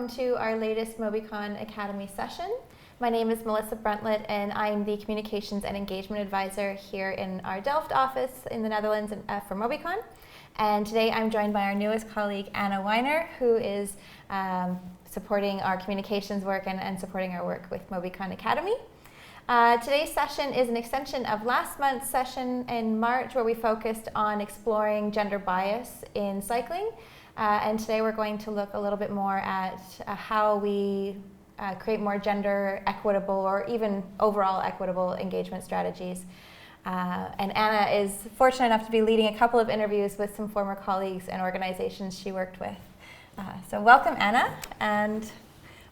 welcome to our latest Mobycon Academy session. My name is Melissa Bruntlett, and I'm the Communications and Engagement Advisor here in our Delft office in the Netherlands for Mobycon. And today I'm joined by our newest colleague, Anna Wyner, who is supporting our communications work and supporting our work with Mobycon Academy. Today's session is an extension of last month's session in March, where we focused on exploring gender bias in cycling. And today we're going to look a little bit more at how we create more gender equitable or even overall equitable engagement strategies. And Anna is fortunate enough to be leading a couple of interviews with some former colleagues and organizations she worked with. So welcome, Anna, and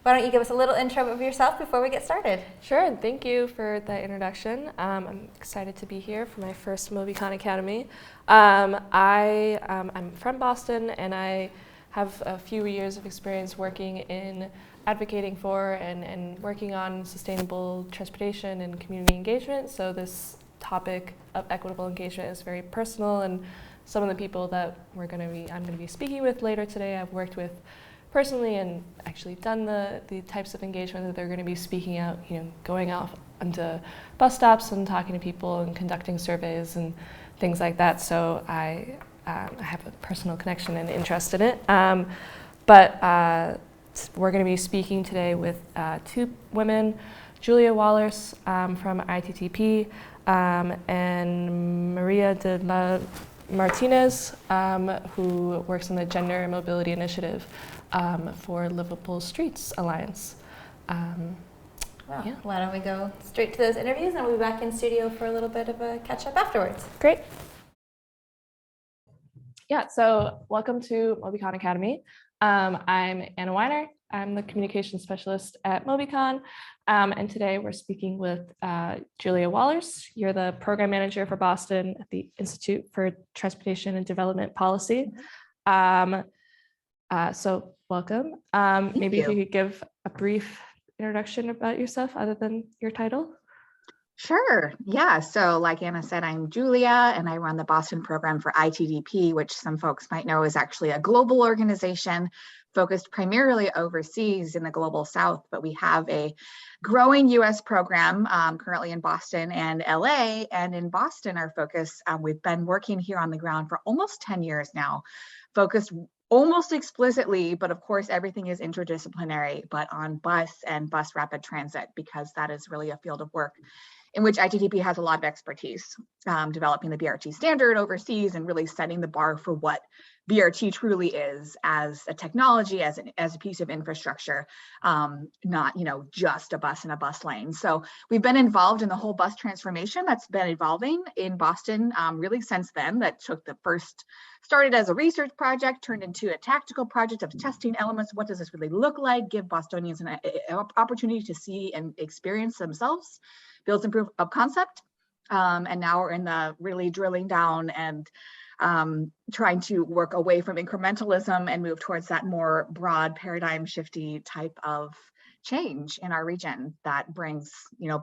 why don't you give us a little intro of yourself before we get started? Sure, thank you for that introduction. I'm excited to be here for my first Mobycon Academy. I'm from Boston, and I have a few years of experience working in advocating for and working on sustainable transportation and community engagement. So this topic of equitable engagement is very personal, and some of the people that I'm going to be speaking with later today, I've worked with personally and actually done the types of engagement that they're going to be speaking out, going off onto bus stops and talking to people and conducting surveys and things like that. So I have a personal connection and interest in it. But we're going to be speaking today with two women, Julia Wallerce from ITTP and María Martínez, who works on the Gender Mobility Initiative for LivableStreets Alliance. Well, why don't we go straight to those interviews, and we'll be back in studio for a little bit of a catch-up afterwards. Great. Yeah, so welcome to Mobycon Academy. I'm Anna Wyner. I'm the communications specialist at Mobycon, and today we're speaking with Julia Wallerce. You're the program manager for Boston at the Institute for Transportation and Development Policy. So welcome. Maybe if you could give a brief introduction about yourself other than your title. Sure. Yeah. So like Anna said, I'm Julia, and I run the Boston program for ITDP, which some folks might know is actually a global organization focused primarily overseas in the global south. But we have a growing US program currently in Boston and LA. And in Boston, our focus, we've been working here on the ground for almost 10 years now, focused almost explicitly, but of course everything is interdisciplinary, but on bus and bus rapid transit, because that is really a field of work in which ITTP has a lot of expertise, developing the BRT standard overseas and really setting the bar for what BRT truly is as a technology, as a piece of infrastructure, not just a bus in a bus lane. So we've been involved in the whole bus transformation that's been evolving in Boston really since then. That started as a research project, turned into a tactical project of testing elements. What does this really look like? Give Bostonians an opportunity to see and experience themselves, build some proof of concept. And now we're in the really drilling down and trying to work away from incrementalism and move towards that more broad paradigm shifty type of change in our region that brings,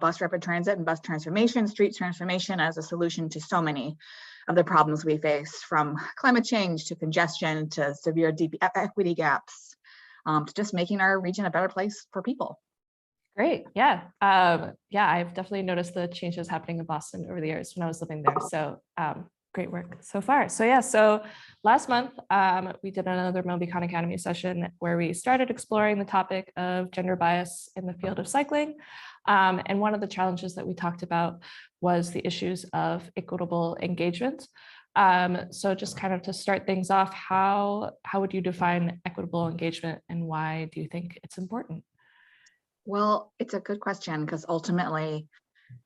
bus rapid transit and bus transformation, street transformation as a solution to so many of the problems we face, from climate change to congestion to severe deep equity gaps, to just making our region a better place for people. Great. Yeah. I've definitely noticed the changes happening in Boston over the years when I was living there. So great work so far. So last month, we did another Mobycon Academy session where we started exploring the topic of gender bias in the field of cycling. And one of the challenges that we talked about was the issues of equitable engagement. So just kind of to start things off, how would you define equitable engagement, and why do you think it's important? Well, it's a good question, because ultimately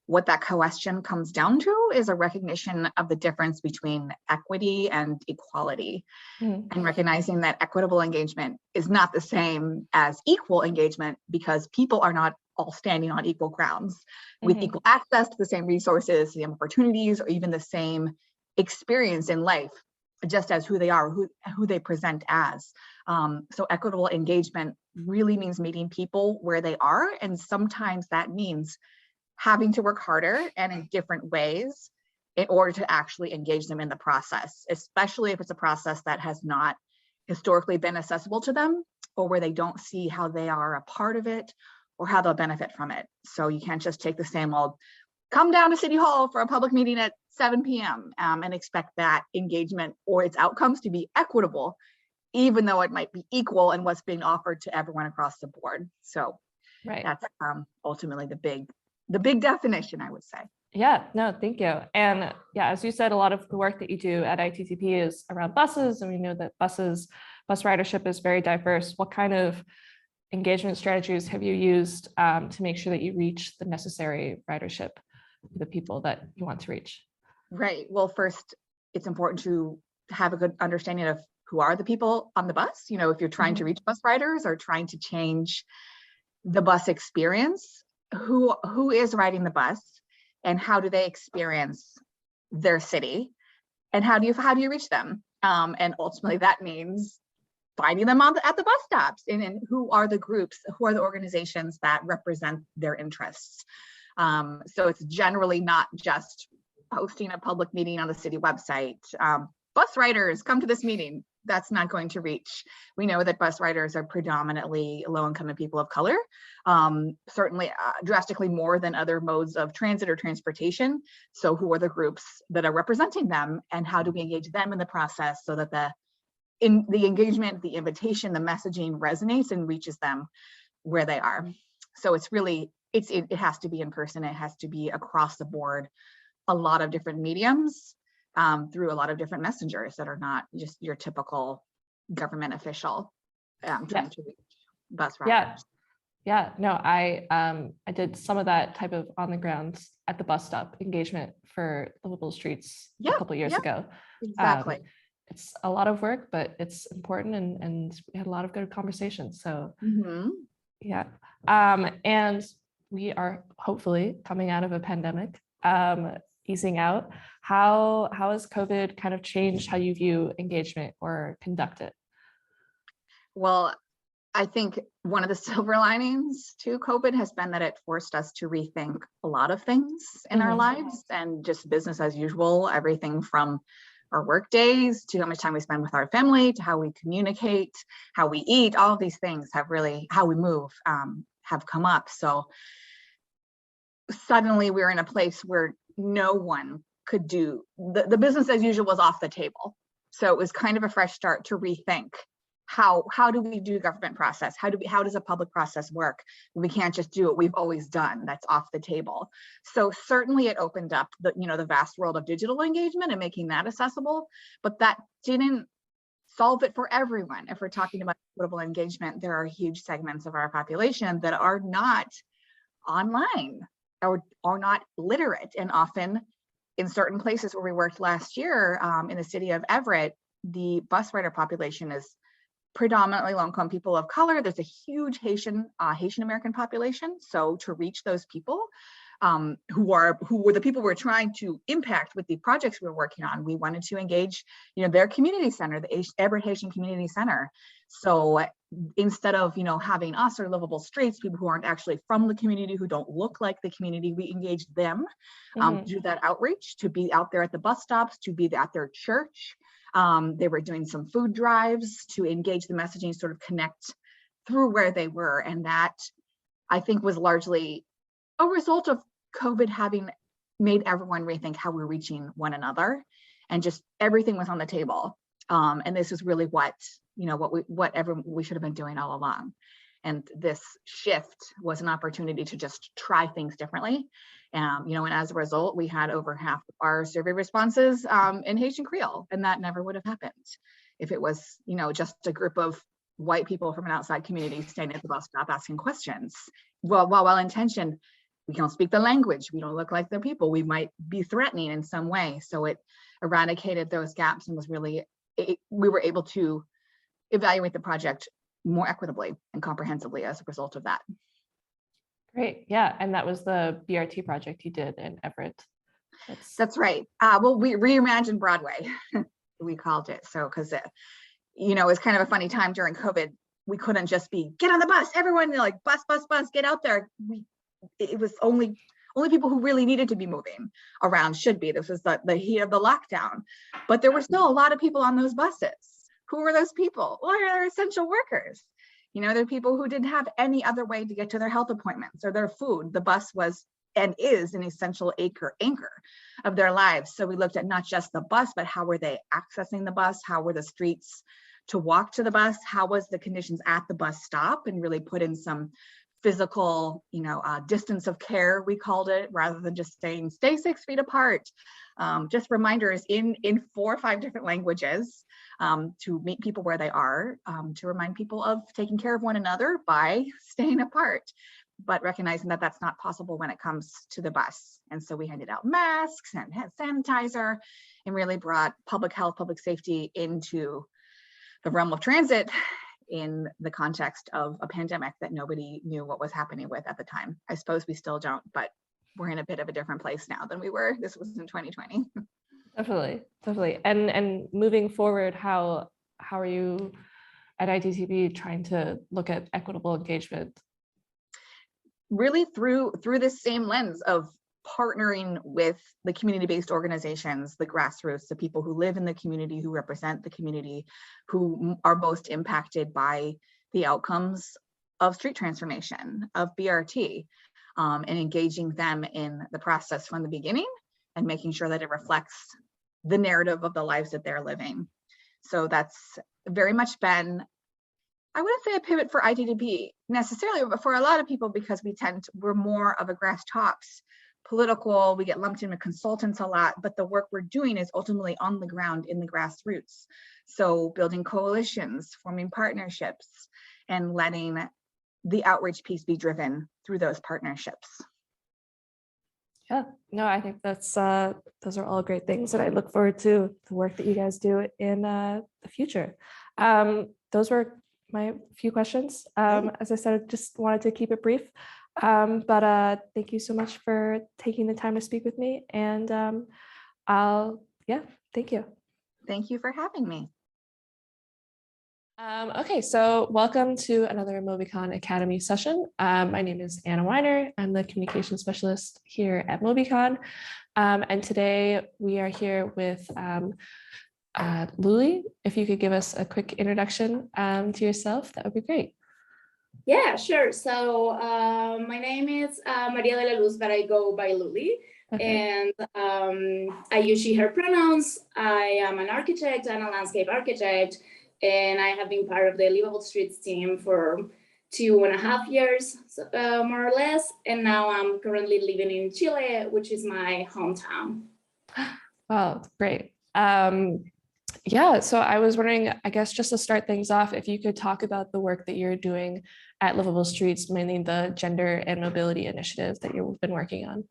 what that question comes down to is a recognition of the difference between equity and equality, and recognizing that equitable engagement is not the same as equal engagement, because people are not all standing on equal grounds with equal access to the same resources, the same opportunities, or even the same experience in life, just as who they are, who they present as. So equitable engagement really means meeting people where they are. And sometimes that means having to work harder and in different ways in order to actually engage them in the process, especially if it's a process that has not historically been accessible to them, or where they don't see how they are a part of it or how they'll benefit from it. So you can't just take the same old, come down to City Hall for a public meeting at 7 p.m. And expect that engagement or its outcomes to be equitable, even though it might be equal in what's being offered to everyone across the board. So that's ultimately the big definition, I would say. Yeah, no, thank you. And yeah, as you said, a lot of the work that you do at ITTP is around buses, and we know that bus ridership is very diverse. What kind of engagement strategies have you used to make sure that you reach the necessary ridership for the people that you want to reach? Right. Well, first, it's important to have a good understanding of who are the people on the bus. You know, if you're trying to reach bus riders or trying to change the bus experience, who is riding the bus and how do they experience their city, and how do you reach them? And ultimately that means finding them at the bus stops, and who are the groups, who are the organizations that represent their interests. So it's generally not just posting a public meeting on the city website. Bus riders, come to this meeting. That's not going to reach. We know that bus riders are predominantly low-income and people of color, certainly drastically more than other modes of transit or transportation. So who are the groups that are representing them, and how do we engage them in the process so that the engagement, the invitation, the messaging resonates and reaches them where they are. So it's really, it has to be in person. It has to be across the board, a lot of different mediums, through a lot of different messengers that are not just your typical government official trying to reach bus riders. Yeah, no, I did some of that type of on the ground at the bus stop engagement for LivableStreets a couple of years ago. Exactly. It's a lot of work, but it's important, and we had a lot of good conversations. So yeah, and we are hopefully coming out of a pandemic, easing out. How has COVID kind of changed how you view engagement or conduct it? Well, I think one of the silver linings to COVID has been that it forced us to rethink a lot of things in our lives, and just business as usual, everything from our work days to how much time we spend with our family, to how we communicate, how we eat. All of these things have really, how we move, have come up. So suddenly we're in a place where no one could do, the business as usual was off the table. So it was kind of a fresh start to rethink how do we do government process? How does a public process work? We can't just do what we've always done. That's off the table. So certainly it opened up the vast world of digital engagement and making that accessible, but that didn't solve it for everyone. If we're talking about equitable engagement, there are huge segments of our population that are not online or are not literate. And often in certain places where we worked last year, in the city of Everett, the bus rider population is predominantly low-income people of color. There's a huge Haitian American population. So to reach those people who were the people we're trying to impact with the projects we were working on, we wanted to engage, their community center, the Everett Haitian Community Center. So instead of, having us or LivableStreets, people who aren't actually from the community, who don't look like the community, we engaged them to do that outreach, to be out there at the bus stops, to be at their church. They were doing some food drives to engage the messaging, sort of connect through where they were. And that, I think, was largely a result of COVID having made everyone rethink how we're reaching one another, and just everything was on the table. And this is really what we should have been doing all along. And this shift was an opportunity to just try things differently. And as a result, we had over half of our survey responses in Haitian Creole, and that never would have happened if it was, just a group of white people from an outside community standing at the bus stop asking questions. Well intentioned, we don't speak the language, we don't look like the people, we might be threatening in some way. So it eradicated those gaps and was really, we were able to evaluate the project more equitably and comprehensively as a result of that. Great, yeah, and that was the BRT project you did in Everett. That's right. Well, we reimagined Broadway, we called it. So, because it was kind of a funny time during COVID. We couldn't just be get on the bus, everyone, like bus, get out there. It was only people who really needed to be moving around should be. This was the heat of the lockdown, but there were still a lot of people on those buses. Who were those people? Well, they're essential workers. You know, there are people who didn't have any other way to get to their health appointments or their food. The bus was and is an essential anchor of their lives. So we looked at not just the bus, but how were they accessing the bus? How were the streets to walk to the bus? How was the conditions at the bus stop? And really put in some physical, distance of care, we called it, rather than just saying, stay 6 feet apart. Just reminders in 4 or 5 different languages to meet people where they are, to remind people of taking care of one another by staying apart, but recognizing that that's not possible when it comes to the bus. And so we handed out masks and hand sanitizer and really brought public health, public safety into the realm of transit in the context of a pandemic that nobody knew what was happening with at the time. I suppose we still don't, but we're in a bit of a different place now than we were. This was in 2020. Definitely. And moving forward, how are you at ITTP trying to look at equitable engagement? Really through this same lens of partnering with the community-based organizations, the grassroots, the people who live in the community, who represent the community, who are most impacted by the outcomes of street transformation, of BRT, and engaging them in the process from the beginning and making sure that it reflects the narrative of the lives that they're living. So that's very much been, I wouldn't say a pivot for ITTP necessarily, but for a lot of people, because we're more of a grass tops political, we get lumped in with consultants a lot, but the work we're doing is ultimately on the ground in the grassroots. So building coalitions, forming partnerships, and letting the outreach piece be driven through those partnerships. Yeah, no, I think that's those are all great things, and I look forward to the work that you guys do in the future. Those were my few questions. As I said, I just wanted to keep it brief, but thank you so much for taking the time to speak with me, and thank you. Thank you for having me. Okay, so welcome to another Mobycon Academy session. My name is Anna Wyner. I'm the communication specialist here at Mobycon. And today we are here with Luli. If you could give us a quick introduction to yourself, that would be great. Yeah, sure. So my name is María de la Luz, but I go by Luli. Okay. And I use she, her pronouns. I am an architect and a landscape architect. And I have been part of the LivableStreets team for 2.5 years, more or less. And now I'm currently living in Chile, which is my hometown. Wow, great. Yeah, so I was wondering, I guess just to start things off, if you could talk about the work that you're doing at LivableStreets, mainly the gender and mobility initiative that you've been working on.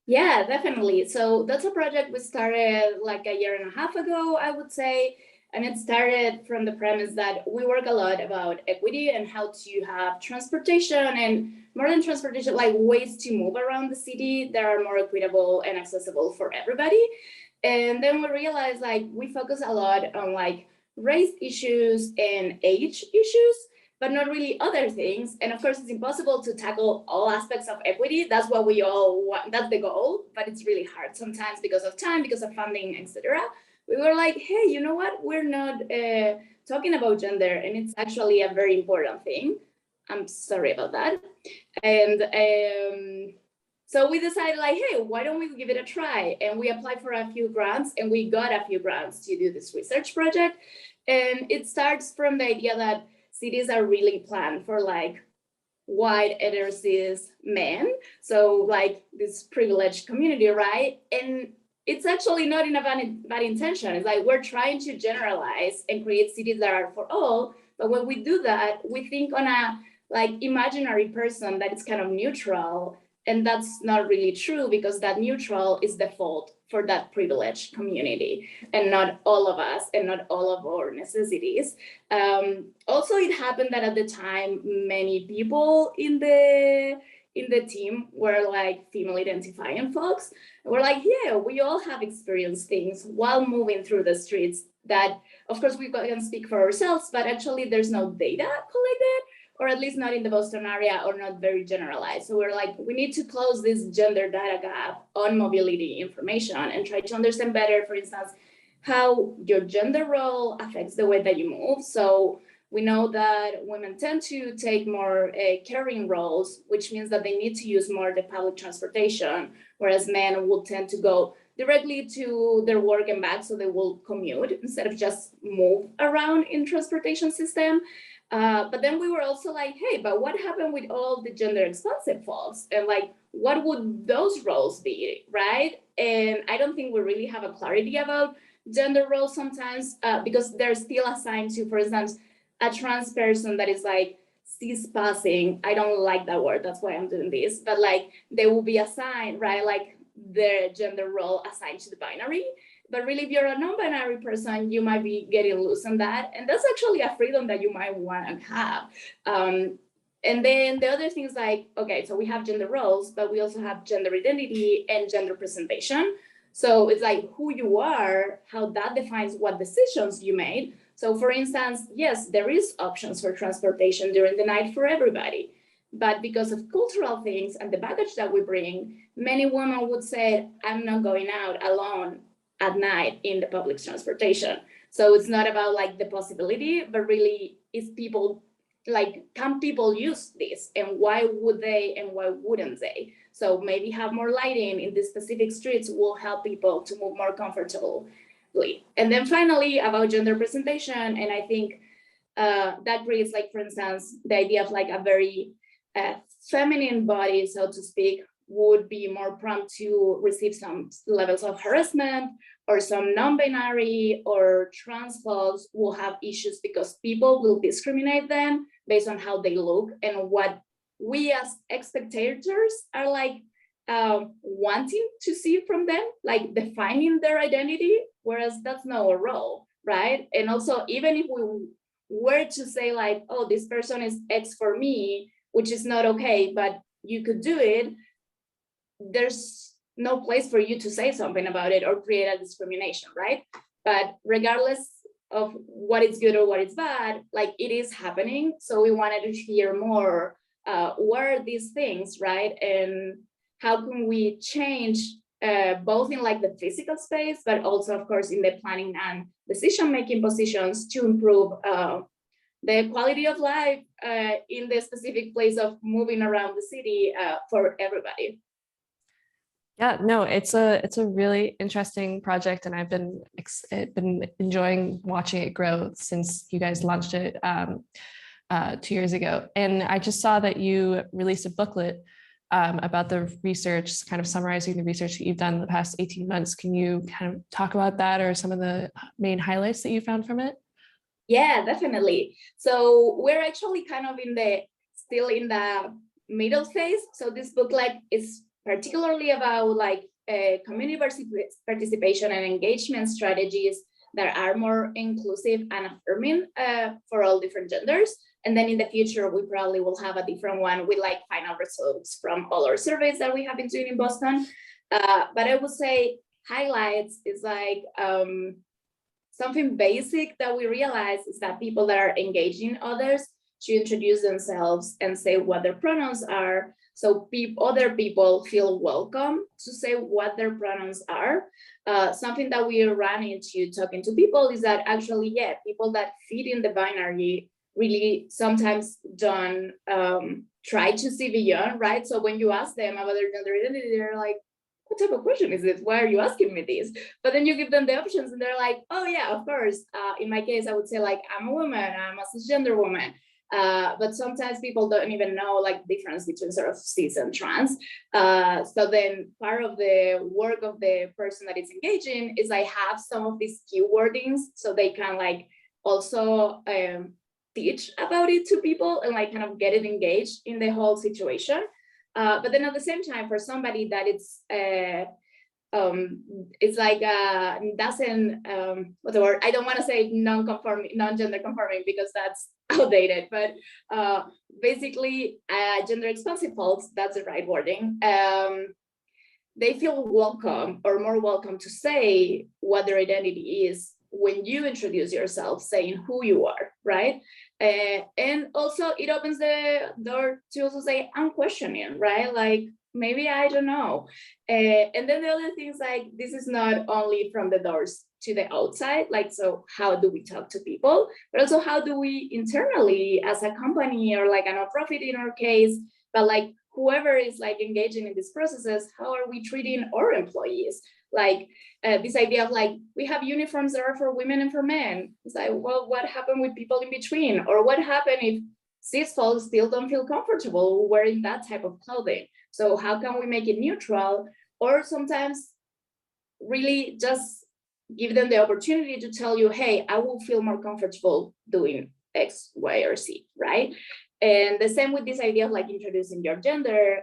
Yeah, definitely. So that's a project we started like 1.5 years ago, I would say. And it started from the premise that we work a lot about equity and how to have transportation, and more than transportation, like ways to move around the city that are more equitable and accessible for everybody. And then we realized like we focus a lot on like race issues and age issues, but not really other things. And of course, it's impossible to tackle all aspects of equity. That's what we all want. That's the goal, but it's really hard sometimes because of time, because of funding, etc. We were like, hey, you know what? We're not talking about gender, and it's actually a very important thing. I'm sorry about that. And so we decided like, hey, why don't we give it a try? And we applied for a few grants, and we got a few grants to do this research project. And it starts from the idea that cities are really planned for like white heterosis men. So like this privileged community, right? And it's actually not in a bad intention. It's like we're trying to generalize and create cities that are for all. But when we do that, we think on a like imaginary person that is kind of neutral. And that's not really true, because that neutral is the fault for that privileged community and not all of us and not all of our necessities. Also, it happened that at the time, many people in the team were like female identifying folks. We're like, yeah, we all have experienced things while moving through the streets that, of course, we can speak for ourselves, but actually there's no data collected, or at least not in the Boston area, or not very generalized. So we're like, we need to close this gender data gap on mobility information and try to understand better, for instance, how your gender role affects the way that you move. So We know that women tend to take more caring roles, which means that they need to use more the public transportation, whereas men will tend to go directly to their work and back, so they will commute instead of just move around in transportation system. But then we were also like, hey, but what happened with all the gender expansive folks? And like, what would those roles be, right? And I don't think we really have a clarity about gender roles sometimes, because they're still assigned to, for instance, a trans person that is like cis passing. I don't like that word, that's why I'm doing this, but like they will be assigned, right? Like their gender role assigned to the binary. But really, if you're a non-binary person, you might be getting loose on that. And that's actually a freedom that you might want to have. And then the other things like, okay, so we have gender roles, but we also have gender identity and gender presentation. So it's like who you are, how that defines what decisions you made. So for instance, yes, there is options for transportation during the night for everybody. But because of cultural things and the baggage that we bring, many women would say, I'm not going out alone at night in the public transportation. So it's not about like the possibility, but really is people like, can people use this, and why would they and why wouldn't they? So maybe have more lighting in the specific streets will help people to move more comfortably. And then finally about gender presentation, and I think that creates like, for instance, the idea of like a very feminine body, so to speak, would be more prompt to receive some levels of harassment, or some non-binary or trans folks will have issues because people will discriminate them based on how they look and what we as spectators are like wanting to see from them, like defining their identity, whereas that's not our role, right? And also, even if we were to say like, oh, this person is X for me, which is not okay, but you could do it, there's no place for you to say something about it or create a discrimination, right? But regardless of what is good or what is bad, like it is happening. So we wanted to hear more, what are these things, right? And how can we change both in like the physical space, but also of course in the planning and decision-making positions to improve the quality of life in the specific place of moving around the city for everybody. Yeah, no, it's a really interesting project, and I've been enjoying watching it grow since you guys launched it 2 years ago. And I just saw that you released a booklet about the research, kind of summarizing the research that you've done in the past 18 months. Can you kind of talk about that or some of the main highlights that you found from it? Yeah, definitely. So we're actually kind of still in the middle phase. So this booklet is particularly about like community participation and engagement strategies that are more inclusive and affirming for all different genders. And then in the future, we probably will have a different one with like final results from all our surveys that we have been doing in Boston. But I would say highlights is like something basic that we realize is that people that are engaging others to introduce themselves and say what their pronouns are. So other people feel welcome to say what their pronouns are. Something that we ran into talking to people is that actually, yeah, people that fit in the binary really sometimes don't try to see beyond, right? So when you ask them about their gender identity, they're like, what type of question is this? Why are you asking me this? But then you give them the options and they're like, oh yeah, of course. In my case, I would say like, I'm a woman, I'm a cisgender woman. But sometimes people don't even know like the difference between sort of cis and trans. So then part of the work of the person that is engaging is I have some of these keywordings so they can like also teach about it to people and like kind of get it engaged in the whole situation. But then at the same time, for somebody that it's like doesn't what's the word? I don't want to say non-conforming, non-gender conforming because that's outdated. But basically, gender expansive folks, that's the right wording. They feel welcome or more welcome to say what their identity is when you introduce yourself, saying who you are, right? And also it opens the door to also say, I'm questioning, right? Like, maybe I don't know. And then the other things, like, this is not only from the doors to the outside, like, so how do we talk to people, but also how do we internally as a company or like a nonprofit in our case, but like whoever is like engaging in these processes, how are we treating our employees? Like this idea of like, we have uniforms that are for women and for men. It's like, well, what happened with people in between? Or what happened if cis folks still don't feel comfortable wearing that type of clothing? So how can we make it neutral? Or sometimes really just give them the opportunity to tell you, hey, I will feel more comfortable doing X, Y, or Z, right? And the same with this idea of like introducing your gender.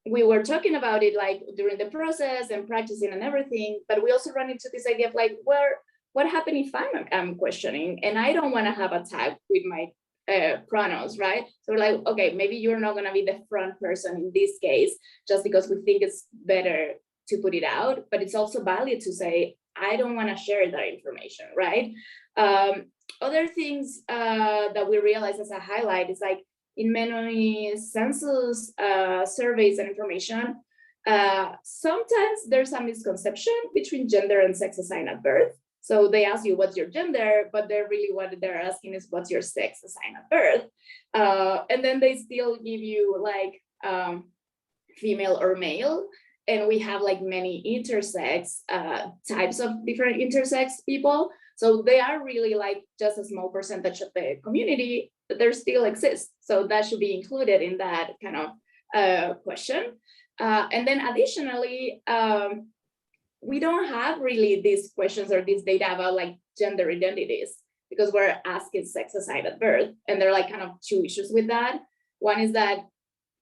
We were talking about it like during the process and practicing and everything, but we also run into this idea of like, what happened if I'm questioning and I don't want to have a tag with my pronouns, right? So we're like, okay, maybe you're not going to be the front person in this case, just because we think it's better to put it out, but it's also valid to say, I don't want to share that information, right? Other things that we realize as a highlight is like, in many census surveys and information, sometimes there's a misconception between gender and sex assigned at birth. So they ask you, what's your gender? But they're really what they're asking is, what's your sex assigned at birth? And then they still give you like female or male. And we have like many intersex types of different intersex people. So they are really like just a small percentage of the community, but there still exists. So that should be included in that kind of question. And then additionally, we don't have really these questions or this data about like gender identities, because we're asking sex assigned at birth. And there are like kind of two issues with that. One is that,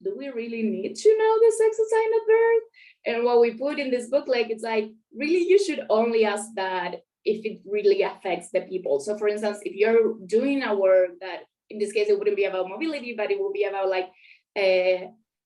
do we really need to know the sex assigned at birth? And what we put in this book, like, it's like, really, you should only ask that if it really affects the people. So for instance, if you're doing a work that, in this case, it wouldn't be about mobility, but it will be about like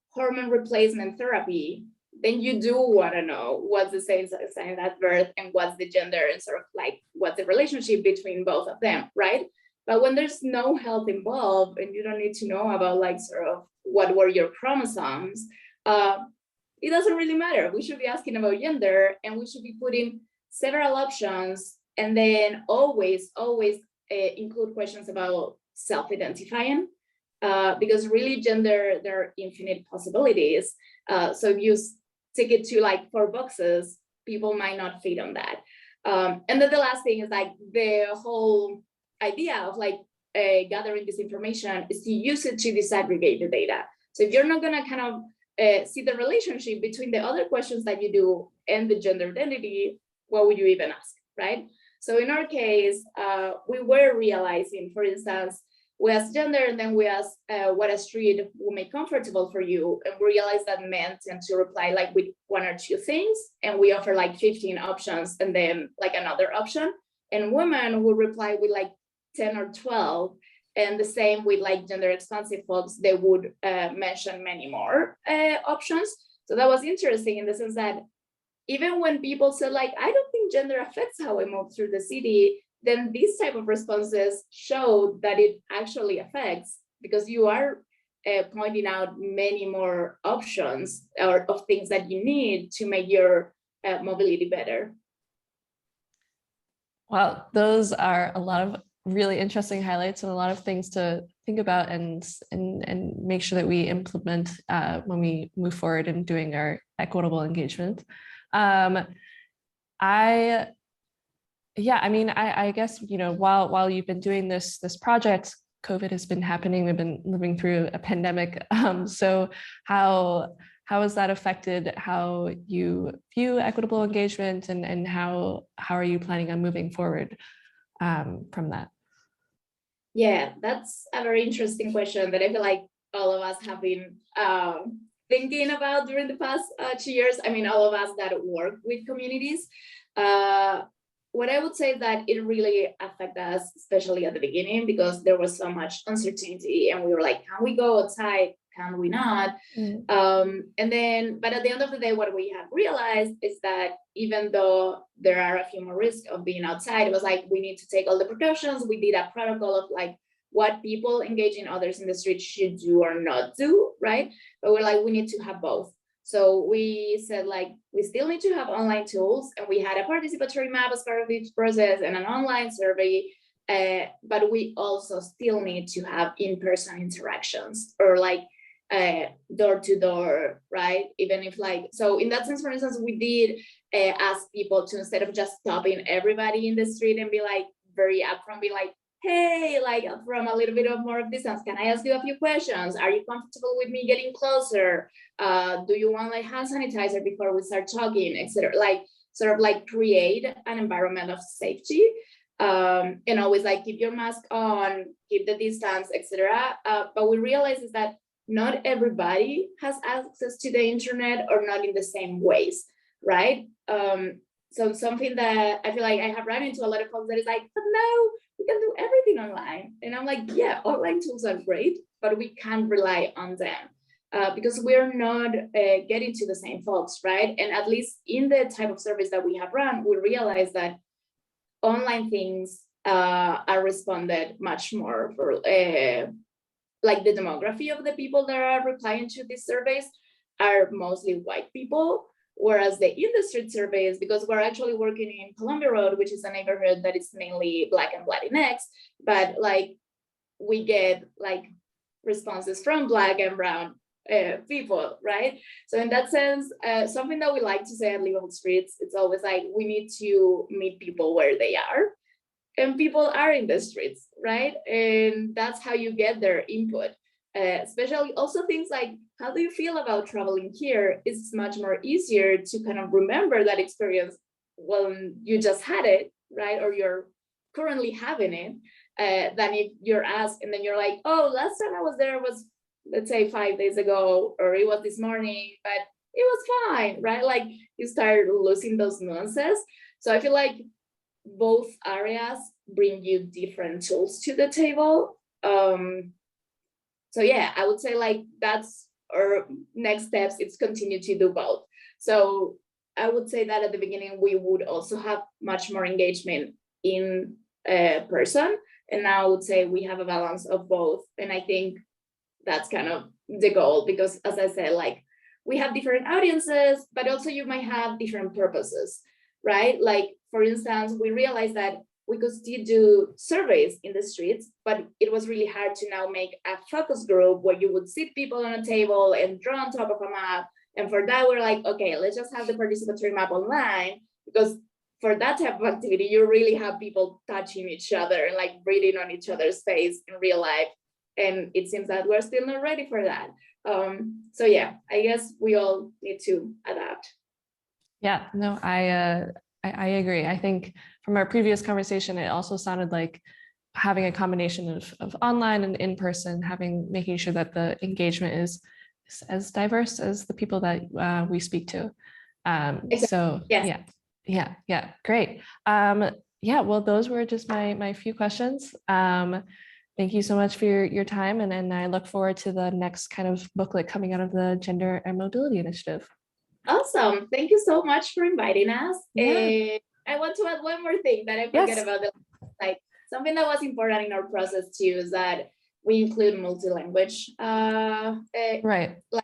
hormone replacement therapy, then you do want to know what's the sex assigned at birth and what's the gender and sort of like what's the relationship between both of them, right? But when there's no health involved and you don't need to know about like sort of what were your chromosomes, it doesn't really matter. We should be asking about gender, and we should be putting several options, and then always include questions about self-identifying, because really gender, there are infinite possibilities. So if you stick it to like 4 boxes, people might not fit on that. And then the last thing is like the whole idea of like gathering this information is to use it to disaggregate the data. So if you're not gonna kind of see the relationship between the other questions that you do and the gender identity, what would you even ask, right? So in our case, we were realizing, for instance, we asked gender, and then we asked what a street will make comfortable for you. And we realized that men tend to reply like with 1 or 2 things, and we offer like 15 options and then like another option. And women will reply with like 10 or 12. And the same with like gender expansive folks, they would mention many more options. So that was interesting in the sense that even when people said like, I don't think gender affects how I move through the city, then these type of responses show that it actually affects, because you are pointing out many more options or of things that you need to make your mobility better. Wow, those are a lot of really interesting highlights and a lot of things to think about and make sure that we implement when we move forward in doing our equitable engagement. I guess, you know, while you've been doing this project, COVID has been happening. We've been living through a pandemic. So how has that affected how you view equitable engagement, and how are you planning on moving forward from that? Yeah, that's a very interesting question that I feel like all of us have been thinking about during the past 2 years. I mean, all of us that work with communities. What I would say is that it really affected us, especially at the beginning, because there was so much uncertainty, and we were like, can we go outside? can we not? And then, but at the end of the day, what we have realized is that even though there are a few more risks of being outside, it was like, we need to take all the precautions. We did a protocol of like what people engaging others in the street should do or not do, right? But we're like, we need to have both. So we said, like, we still need to have online tools, and we had a participatory map as part of this process and an online survey, but we also still need to have in-person interactions, or like door to door, right? Even if like, so in that sense, for instance, we did ask people to, instead of just stopping everybody in the street and be like very upfront, be like, hey, like from a little bit of more of distance, can I ask you a few questions? Are you comfortable with me getting closer? Do you want like hand sanitizer before we start talking, etc.? Like sort of like create an environment of safety, and always like keep your mask on, keep the distance, etc. But we realize is that not everybody has access to the internet, or not in the same ways, right? So something that I feel like I have run into a lot of folks that is like, but no, we can do everything online. And I'm like, yeah, online tools are great, but we can't rely on them because we're not getting to the same folks, right? And at least in the type of service that we have run, we realize that online things are responded much more for like the demography of the people that are replying to these surveys are mostly white people. Whereas the industry surveys, because we're actually working in Columbia Road, which is a neighborhood that is mainly Black and Latinx, but like we get like responses from Black and brown people, right? So in that sense, something that we like to say at LivableStreets, it's always like, we need to meet people where they are. And people are in the streets, right? And that's how you get their input. Especially also things like, how do you feel about traveling here? It's much more easier to kind of remember that experience when you just had it, right? Or you're currently having it, than if you're asked and then you're like, oh, last time I was there was, let's say 5 days ago, or it was this morning, but it was fine, right? Like you start losing those nuances. So I feel like both areas bring you different tools to the table. So yeah, I would say like that's our next steps. It's continue to do both. So I would say that at the beginning, we would also have much more engagement in person. And now I would say we have a balance of both. And I think that's kind of the goal, because as I said, like we have different audiences, but also you might have different purposes, right? Like, for instance, we realized that we could still do surveys in the streets, but it was really hard to now make a focus group where you would sit people on a table and draw on top of a map. And for that, we're like, okay, let's just have the participatory map online, because for that type of activity, you really have people touching each other and like breathing on each other's face in real life. And it seems that we're still not ready for that. So yeah, I guess we all need to adapt. Yeah, no, I agree. I think from our previous conversation, it also sounded like having a combination of online and in person, making sure that the engagement is as diverse as the people that we speak to. So yes. yeah, great. Yeah, well, those were just my few questions. Thank you so much for your time, and I look forward to the next kind of booklet coming out of the Gender and Mobility Initiative. Awesome. Thank you so much for inviting us. Yeah. I want to add one more thing that I forget about. Like something that was important in our process too is that we include multi-language right, like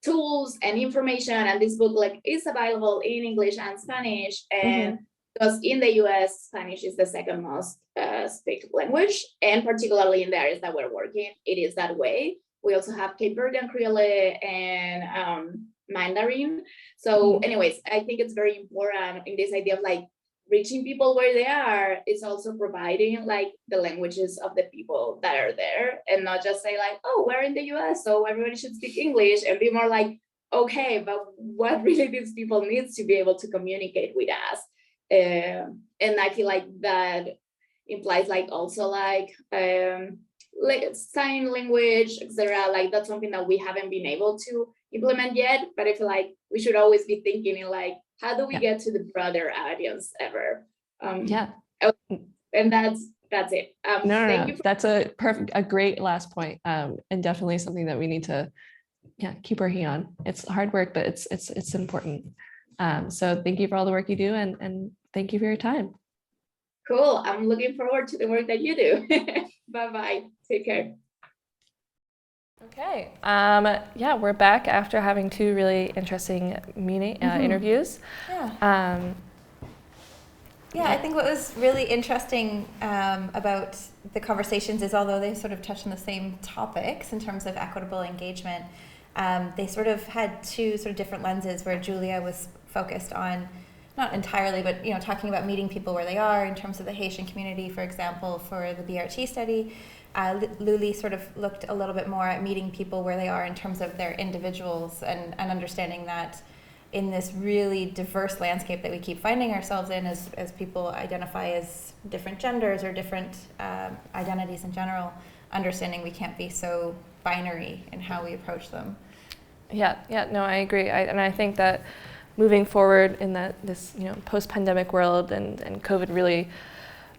tools and information. And this book like is available in English and Spanish. And because in the US, Spanish is the second most spoken language, and particularly in the areas that we're working, it is that way. We also have Cape Verdean Creole and Mandarin. So anyways, I think it's very important in this idea of like reaching people where they are. It's also providing like the languages of the people that are there, and not just say like, oh, we're in the US, so everybody should speak English, and be more like, okay, but what really these people need to be able to communicate with us. And I feel like that implies like also like sign language, etc. Like that's something that we haven't been able to implement yet, but I feel like we should always be thinking in like, how do we get to the broader audience ever? And that's that's it. No. That's a great last point, and definitely something that we need to keep working on. It's hard work, but it's important. So thank you for all the work you do, and thank you for your time. Cool. I'm looking forward to the work that you do. Bye-bye. Take care. Okay. We're back after having two really interesting interviews. I think what was really interesting about the conversations is, although they sort of touched on the same topics in terms of equitable engagement, they sort of had two sort of different lenses, where Julia was focused on, not entirely, but talking about meeting people where they are in terms of the Haitian community, for example, for the BRT study. Luli sort of looked a little bit more at meeting people where they are in terms of their individuals, and understanding that in this really diverse landscape that we keep finding ourselves in as people identify as different genders or different identities in general, understanding we can't be so binary in how we approach them. No, I agree. I think that moving forward in this post-pandemic world, and COVID really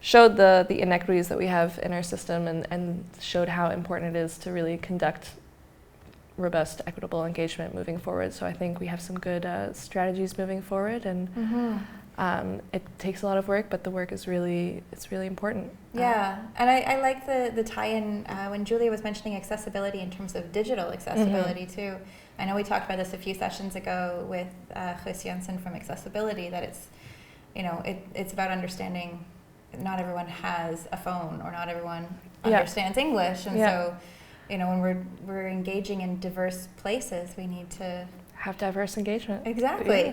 showed the inequities that we have in our system, and showed how important it is to really conduct robust, equitable engagement moving forward. So I think we have some good strategies moving forward, and it takes a lot of work, but the work is really important. And I like the tie-in when Julia was mentioning accessibility in terms of digital accessibility too. I know we talked about this a few sessions ago with Chris Jensen from Accessibility, that it's about understanding not everyone has a phone, or not everyone understands English, and so when we're engaging in diverse places, we need to have diverse engagement. Exactly.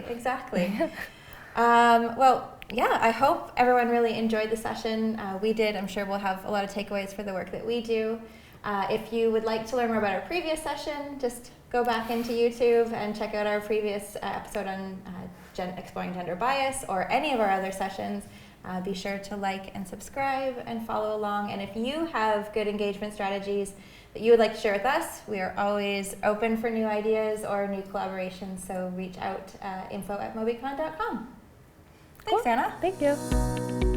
I hope everyone really enjoyed the session. We did. I'm sure we'll have a lot of takeaways for the work that we do. If you would like to learn more about our previous session, just go back into YouTube and check out our previous episode on exploring gender bias, or any of our other sessions. Be sure to like and subscribe and follow along. And if you have good engagement strategies that you would like to share with us, we are always open for new ideas or new collaborations. So reach out, info@mobycon.com. Thanks, Anna. Thank you.